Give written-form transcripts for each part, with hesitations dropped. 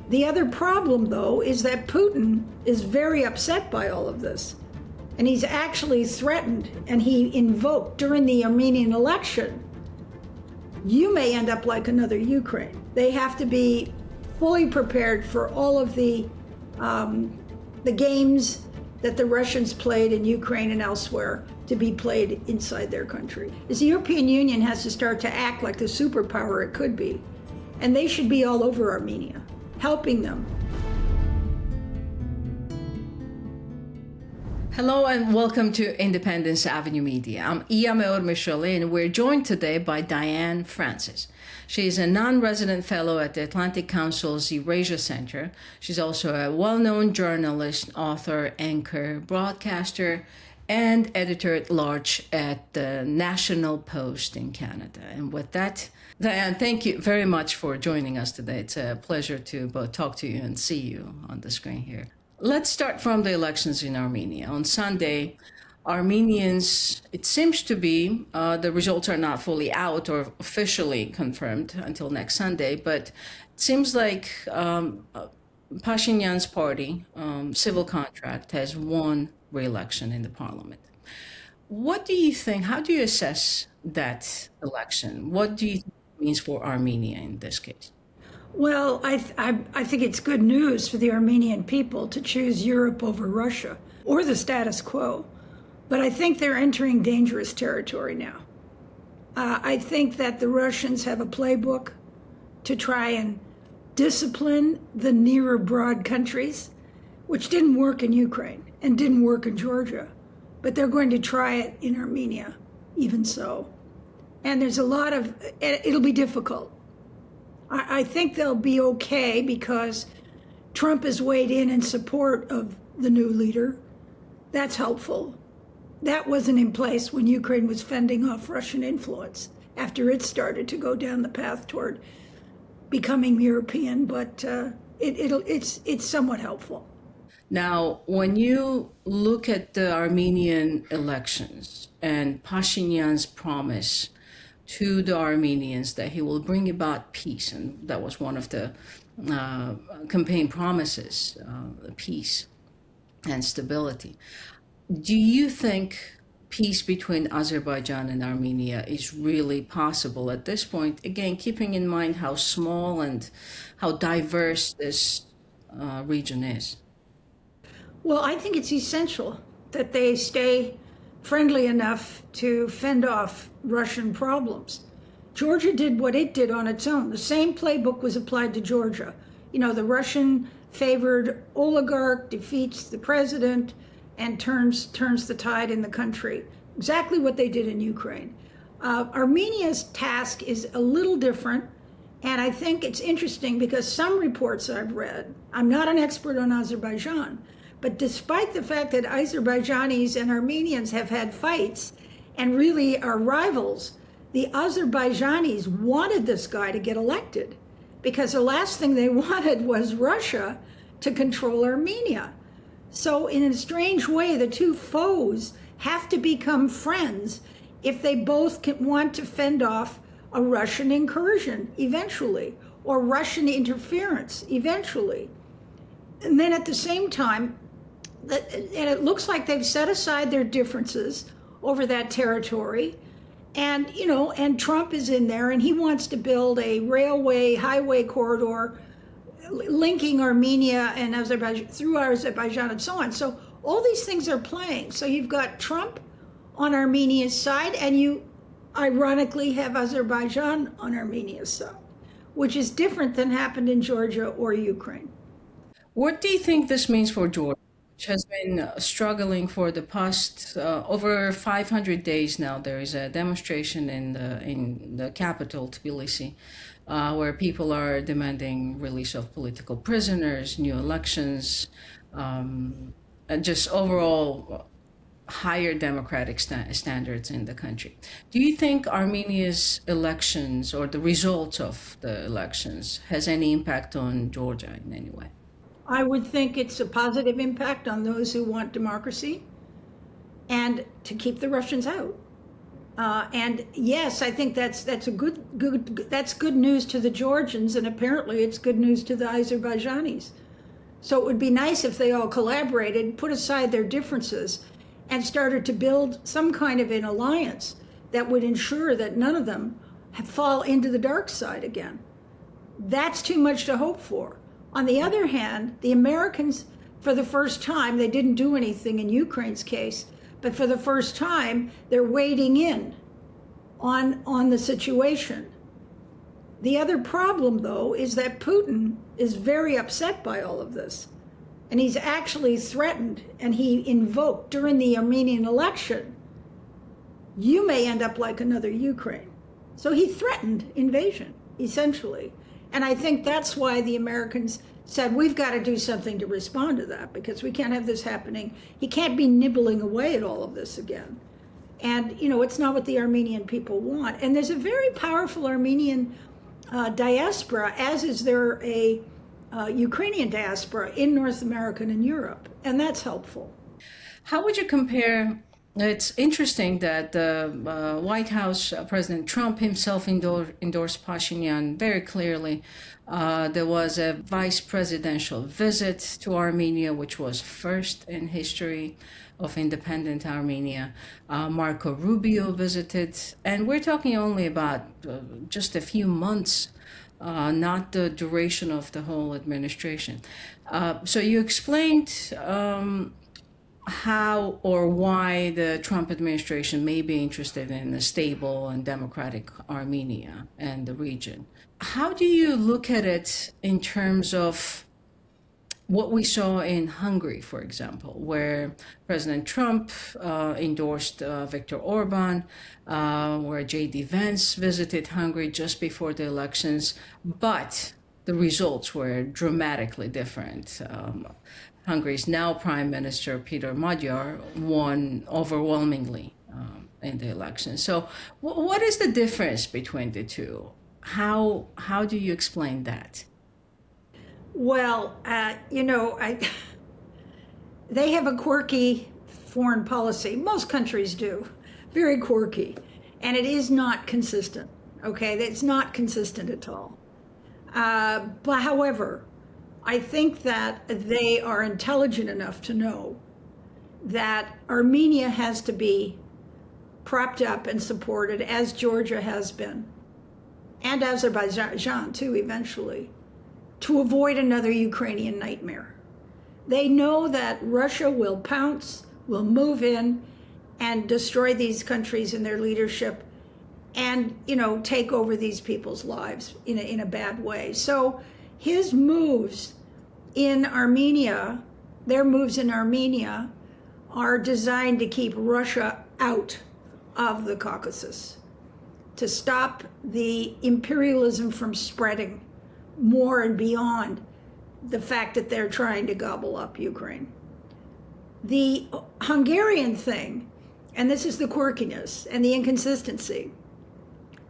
The other problem, though, is that Putin is very upset by all of this. And he's actually threatened, and he invoked during the Armenian election, you may end up like another Ukraine. They have to be fully prepared for all of the games that the Russians played in Ukraine and elsewhere to be played inside their country. The European Union has to start to act like the superpower it could be. And they should be all over Armenia, helping them. Hello and welcome to Independence Avenue Media. I'm Iya Meor-Mishali, and we're joined today by Diane Francis. She's a non-resident fellow at the Atlantic Council's Eurasia Center. She's also a well-known journalist, author, anchor, broadcaster, and editor-at-large at the National Post in Canada. And with that, Diane, thank you very much for joining us today. It's a pleasure to both talk to you and see you on the screen here. Let's start from the elections in Armenia. On Sunday, Armenians, it seems to be, the results are not fully out or officially confirmed until next Sunday, but it seems like Pashinyan's party, Civil Contract, has won re-election in the parliament. What do you think, how do you assess that election? What do you think it means for Armenia in this case? Well, I think it's good news for the Armenian people to choose Europe over Russia or the status quo. But I think they're entering dangerous territory now. I think that the Russians have a playbook to try and discipline the nearer broad countries, which didn't work in Ukraine and didn't work in Georgia. But they're going to try it in Armenia, even so. And there's a lot of, it'll be difficult. I think they'll be okay because Trump has weighed in support of the new leader. That's helpful. That wasn't in place when Ukraine was fending off Russian influence after it started to go down the path toward becoming European, but it's somewhat helpful. Now, when you look at the Armenian elections and Pashinyan's promise to the Armenians that he will bring about peace, and that was one of the campaign promises, peace and stability. Do you think peace between Azerbaijan and Armenia is really possible at this point? Again, keeping in mind how small and how diverse this region is. Well, I think it's essential that they stay friendly enough to fend off Russian problems. Georgia did what it did on its own. The same playbook was applied to Georgia. You know, the Russian-favored oligarch defeats the president and turns the tide in the country. Exactly what they did in Ukraine. Armenia's task is a little different, and I think it's interesting because some reports I've read, I'm not an expert on Azerbaijan, but despite the fact that Azerbaijanis and Armenians have had fights and really are rivals, the Azerbaijanis wanted this guy to get elected because the last thing they wanted was Russia to control Armenia. So in a strange way, the two foes have to become friends if they both want to fend off a Russian incursion eventually, or Russian interference eventually. And then at the same time, and it looks like they've set aside their differences over that territory. And, you know, and Trump is in there and he wants to build a railway, highway corridor linking Armenia and Azerbaijan through Azerbaijan and so on. So all these things are playing. So you've got Trump on Armenia's side and you ironically have Azerbaijan on Armenia's side, which is different than happened in Georgia or Ukraine. What do you think this means for Georgia, which has been struggling for the past over 500 days now? There is a demonstration in the capital, Tbilisi, where people are demanding release of political prisoners, new elections, and just overall higher democratic standards in the country. Do you think Armenia's elections or the results of the elections has any impact on Georgia in any way? I would think it's a positive impact on those who want democracy and to keep the Russians out. And yes, I think that's good news to the Georgians, and apparently it's good news to the Azerbaijanis. So it would be nice if they all collaborated, put aside their differences, and started to build some kind of an alliance that would ensure that none of them fall into the dark side again. That's too much to hope for. On the other hand, the Americans, for the first time, they didn't do anything in Ukraine's case, but for the first time, they're wading in on the situation. The other problem, though, is that Putin is very upset by all of this. And he's actually threatened, and he invoked during the Armenian election, you may end up like another Ukraine. So he threatened invasion, essentially. And I think that's why the Americans said, we've got to do something to respond to that, because we can't have this happening. He can't be nibbling away at all of this again. And, you know, it's not what the Armenian people want. And there's a very powerful Armenian diaspora, as is there a Ukrainian diaspora in North America and in Europe. And that's helpful. How would you compare? It's interesting that the White House President Trump himself endorsed Pashinyan very clearly. There was a vice presidential visit to Armenia, which was first in history of independent Armenia. Marco Rubio visited, and we're talking only about just a few months, not the duration of the whole administration. So you explained how or why the Trump administration may be interested in a stable and democratic Armenia and the region. How do you look at it in terms of what we saw in Hungary, for example, where President Trump endorsed Viktor Orban, where J.D. Vance visited Hungary just before the elections, but the results were dramatically different. Hungary's now Prime Minister, Peter Magyar, won overwhelmingly in the election. So what is the difference between the two? How do you explain that? Well, you know, they have a quirky foreign policy. Most countries do. Very quirky. And it is not consistent, okay? It's not consistent at all. But however, I think that they are intelligent enough to know that Armenia has to be propped up and supported, as Georgia has been, and Azerbaijan too, eventually, to avoid another Ukrainian nightmare. They know that Russia will pounce, will move in and destroy these countries and their leadership and, you know, take over these people's lives in a bad way. So his moves in Armenia, their moves in Armenia, are designed to keep Russia out of the Caucasus, to stop the imperialism from spreading more and beyond the fact that they're trying to gobble up Ukraine. The Hungarian thing, and this is the quirkiness and the inconsistency,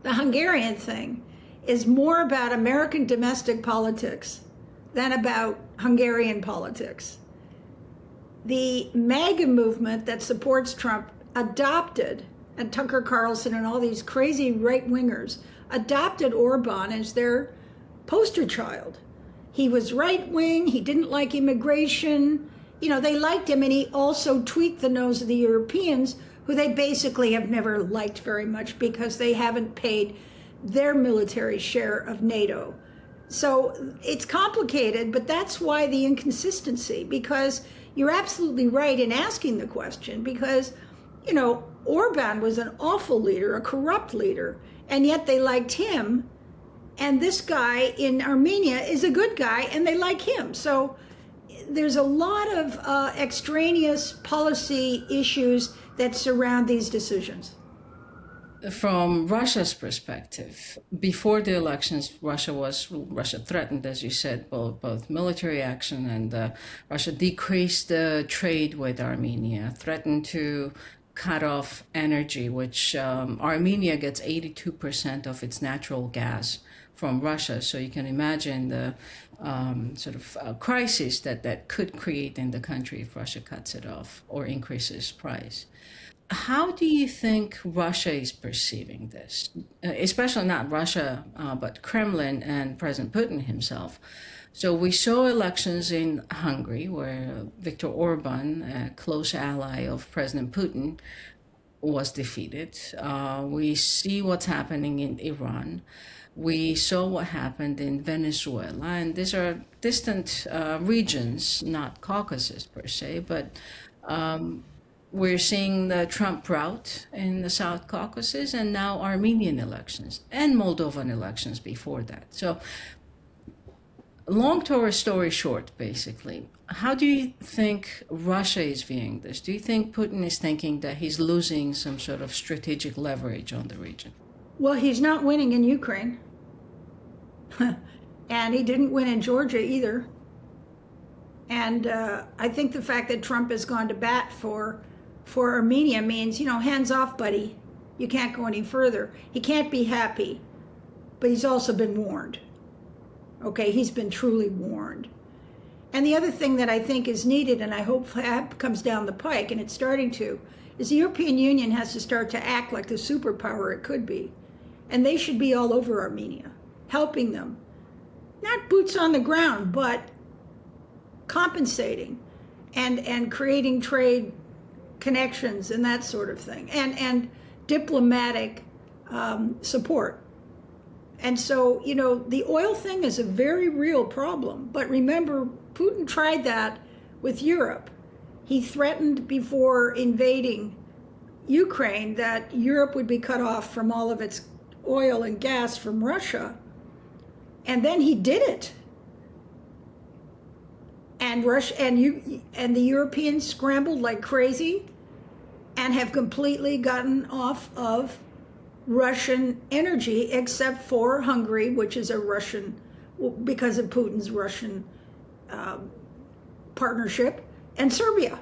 the Hungarian thing is more about American domestic politics than about Hungarian politics. The MAGA movement that supports Trump adopted, and Tucker Carlson and all these crazy right-wingers adopted Orban as their poster child. He was right-wing, he didn't like immigration, you know, they liked him, and he also tweaked the nose of the Europeans, who they basically have never liked very much because they haven't paid their military share of NATO. So it's complicated, but that's why the inconsistency, because you're absolutely right in asking the question, because, you know, Orban was an awful leader, a corrupt leader, and yet they liked him. And this guy in Armenia is a good guy, and they like him. So there's a lot of extraneous policy issues that surround these decisions. From Russia's perspective, before the elections, Russia threatened, as you said, both military action, and Russia decreased the trade with Armenia, threatened to cut off energy, which Armenia gets 82% of its natural gas from Russia. So you can imagine the sort of crisis that could create in the country if Russia cuts it off or increases price. How do you think Russia is perceiving this? Especially not Russia, but Kremlin and President Putin himself. So we saw elections in Hungary where Viktor Orban, a close ally of President Putin, was defeated. We see what's happening in Iran. We saw what happened in Venezuela, and these are distant regions, not Caucasus per se, but we're seeing the Trump rout in the South Caucasus and now Armenian elections and Moldovan elections before that. So long story short, basically, how do you think Russia is viewing this? Do you think Putin is thinking that he's losing some sort of strategic leverage on the region? Well, he's not winning in Ukraine. And he didn't win in Georgia either. And I think the fact that Trump has gone to bat for Armenia means, hands off, buddy. You can't go any further. He can't be happy, but he's also been warned. Okay, he's been truly warned. And the other thing that I think is needed, and I hope comes down the pike, and it's starting to, is the European Union has to start to act like the superpower it could be. And they should be all over Armenia, helping them. Not boots on the ground, but compensating and creating trade connections and that sort of thing, and diplomatic support. And so, the oil thing is a very real problem. But remember, Putin tried that with Europe. He threatened before invading Ukraine that Europe would be cut off from all of its oil and gas from Russia. And then he did it. And Russia and the Europeans scrambled like crazy and have completely gotten off of Russian energy, except for Hungary, which is a Russian, because of Putin's Russian partnership, and Serbia.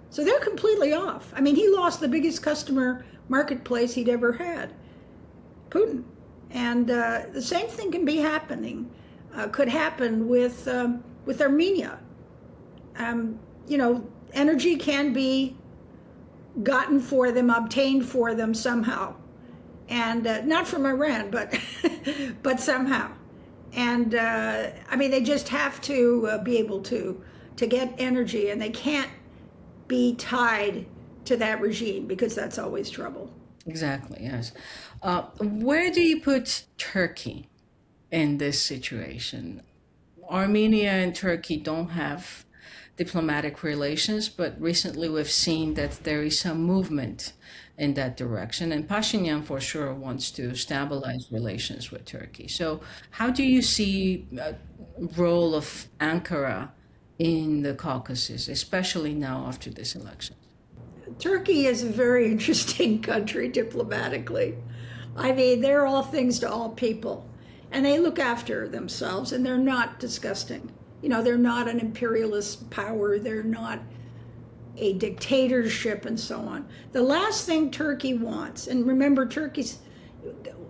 So they're completely off. I mean, he lost the biggest customer marketplace he'd ever had, Putin. And the same thing can be happening, could happen with Armenia. Energy can be gotten for them, obtained for them somehow. And not from Iran, but somehow. And they just have to be able to get energy, and they can't be tied to that regime because that's always trouble. Exactly, yes. Where do you put Turkey in this situation? Armenia and Turkey don't have diplomatic relations, but recently we've seen that there is some movement in that direction. And Pashinyan for sure wants to stabilize relations with Turkey. So how do you see the role of Ankara in the Caucasus, especially now after this election? Turkey is a very interesting country diplomatically. I mean, they're all things to all people, and they look after themselves, and they're not disgusting. They're not an imperialist power. They're not a dictatorship and so on. The last thing Turkey wants, and remember, Turkey's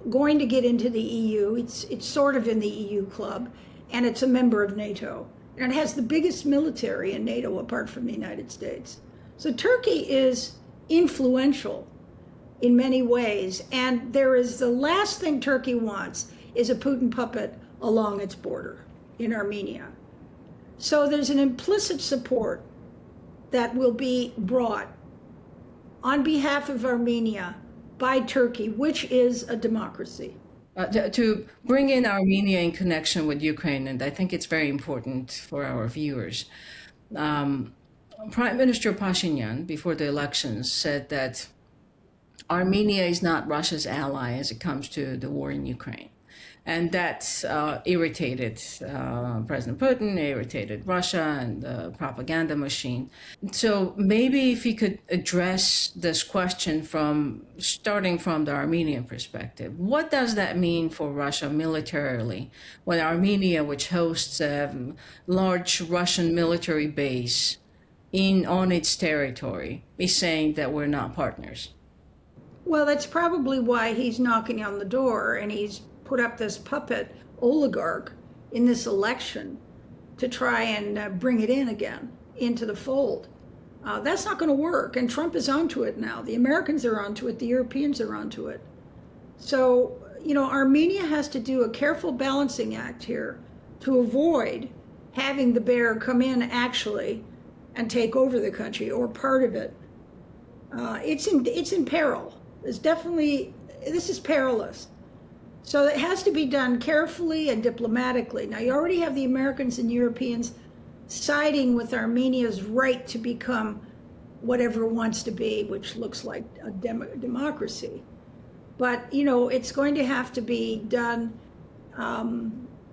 going to get into the EU. It's sort of in the EU club, and it's a member of NATO. And it has the biggest military in NATO apart from the United States. So Turkey is influential in many ways, and the last thing Turkey wants is a Putin puppet along its border in Armenia. So there's an implicit support that will be brought on behalf of Armenia by Turkey, which is a democracy. To bring in Armenia in connection with Ukraine, and I think it's very important for our viewers. Prime Minister Pashinyan, before the elections, said that Armenia is not Russia's ally as it comes to the war in Ukraine. And that irritated President Putin, irritated Russia and the propaganda machine. So maybe if you could address this question starting from the Armenian perspective, what does that mean for Russia militarily when Armenia, which hosts a large Russian military base on its territory, is saying that we're not partners? Well, that's probably why he's knocking on the door, and he's put up this puppet oligarch in this election to try and bring it in again into the fold. That's not going to work, and Trump is onto it now. The Americans are onto it, the Europeans are onto it. So, Armenia has to do a careful balancing act here to avoid having the bear come in actually and take over the country or part of it. It's in peril. This is perilous. So it has to be done carefully and diplomatically. Now, you already have the Americans and Europeans siding with Armenia's right to become whatever it wants to be, which looks like a democracy. But, it's going to have to be done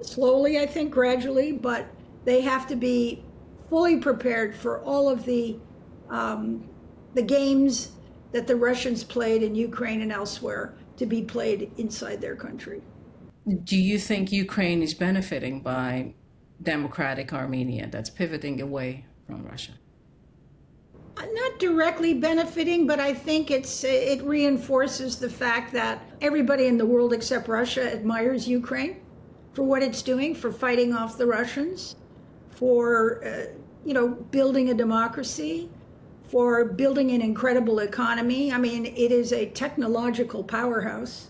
slowly, I think, gradually, but they have to be fully prepared for all of the games that the Russians played in Ukraine and elsewhere to be played inside their country. Do you think Ukraine is benefiting by democratic Armenia that's pivoting away from Russia? Not directly benefiting, but I think it reinforces the fact that everybody in the world except Russia admires Ukraine for what it's doing, for fighting off the Russians, for building a democracy, for building an incredible economy. I mean, it is a technological powerhouse.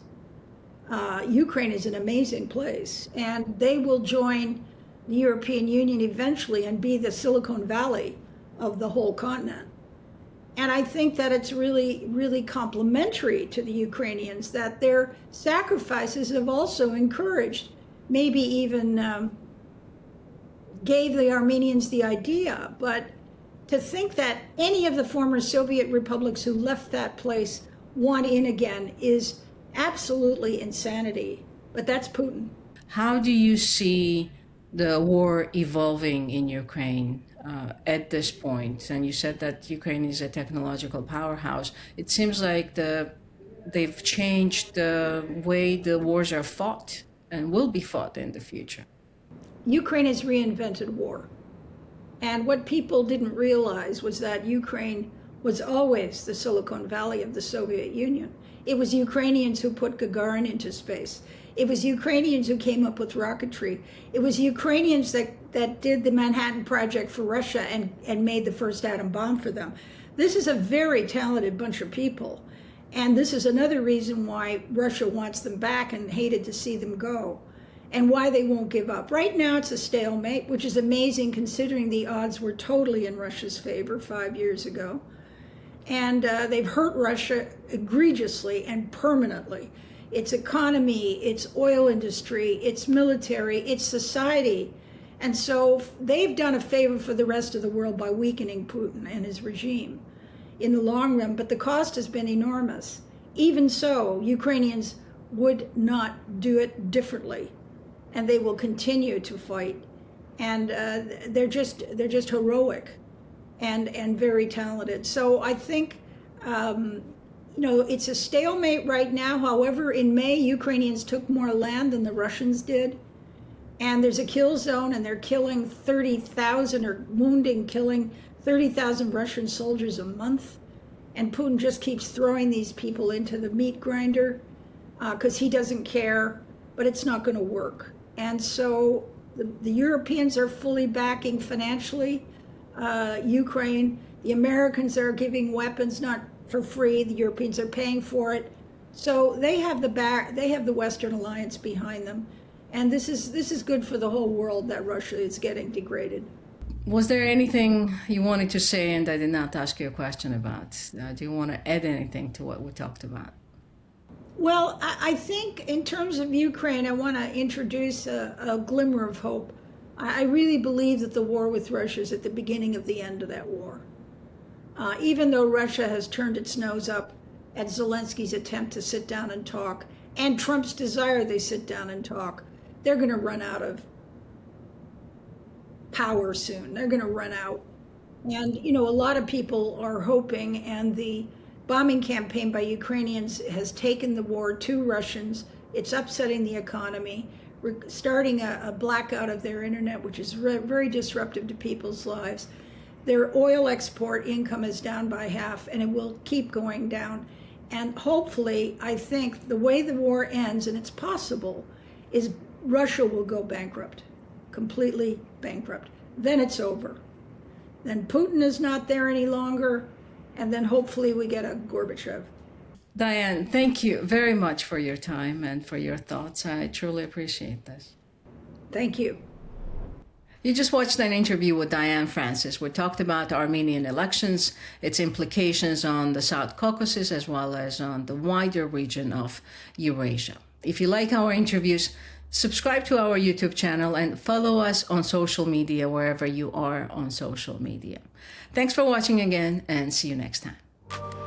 Ukraine is an amazing place, and they will join the European Union eventually and be the Silicon Valley of the whole continent. And I think that it's really, really complimentary to the Ukrainians that their sacrifices have also encouraged, maybe even gave the Armenians the idea. But to think that any of the former Soviet republics who left that place want in again is absolutely insanity. But that's Putin. How do you see the war evolving in Ukraine at this point? And you said that Ukraine is a technological powerhouse. It seems like they've changed the way the wars are fought and will be fought in the future. Ukraine has reinvented war. And what people didn't realize was that Ukraine was always the Silicon Valley of the Soviet Union. It was Ukrainians who put Gagarin into space. It was Ukrainians who came up with rocketry. It was Ukrainians that did the Manhattan Project for Russia and made the first atom bomb for them. This is a very talented bunch of people. And this is another reason why Russia wants them back and hated to see them go, and why they won't give up. Right now it's a stalemate, which is amazing considering the odds were totally in Russia's favor 5 years ago. And they've hurt Russia egregiously and permanently. Its economy, its oil industry, its military, its society. And so they've done a favor for the rest of the world by weakening Putin and his regime in the long run, but the cost has been enormous. Even so, Ukrainians would not do it differently, and they will continue to fight. And they're just heroic and very talented. So I think it's a stalemate right now. However, in May, Ukrainians took more land than the Russians did. And there's a kill zone, and they're killing 30,000 or killing 30,000 Russian soldiers a month. And Putin just keeps throwing these people into the meat grinder because he doesn't care, but it's not going to work. And so the Europeans are fully backing financially Ukraine. The Americans are giving weapons, not for free. The Europeans are paying for it. So they have the Western alliance behind them. And this is good for the whole world that Russia is getting degraded. Was there anything you wanted to say and I did not ask you a question about? Do you want to add anything to what we talked about? Well, I think in terms of Ukraine, I want to introduce a glimmer of hope. I really believe that the war with Russia is at the beginning of the end of that war. Even though Russia has turned its nose up at Zelensky's attempt to sit down and talk, and Trump's desire they sit down and talk, they're going to run out of power soon. They're going to run out. And, a lot of people are hoping, and the bombing campaign by Ukrainians has taken the war to Russians. It's upsetting the economy. We're starting a blackout of their internet, which is very disruptive to people's lives. Their oil export income is down by half, and it will keep going down. And hopefully, I think the way the war ends, and it's possible, is Russia will go bankrupt, completely bankrupt. Then it's over. Then Putin is not there any longer, and then hopefully we get a Gorbachev. Diane, thank you very much for your time and for your thoughts. I truly appreciate this. Thank you. You just watched an interview with Diane Francis. We talked about Armenian elections, its implications on the South Caucasus, as well as on the wider region of Eurasia. If you like our interviews, subscribe to our YouTube channel and follow us on social media wherever you are on social media. Thanks for watching again, and see you next time.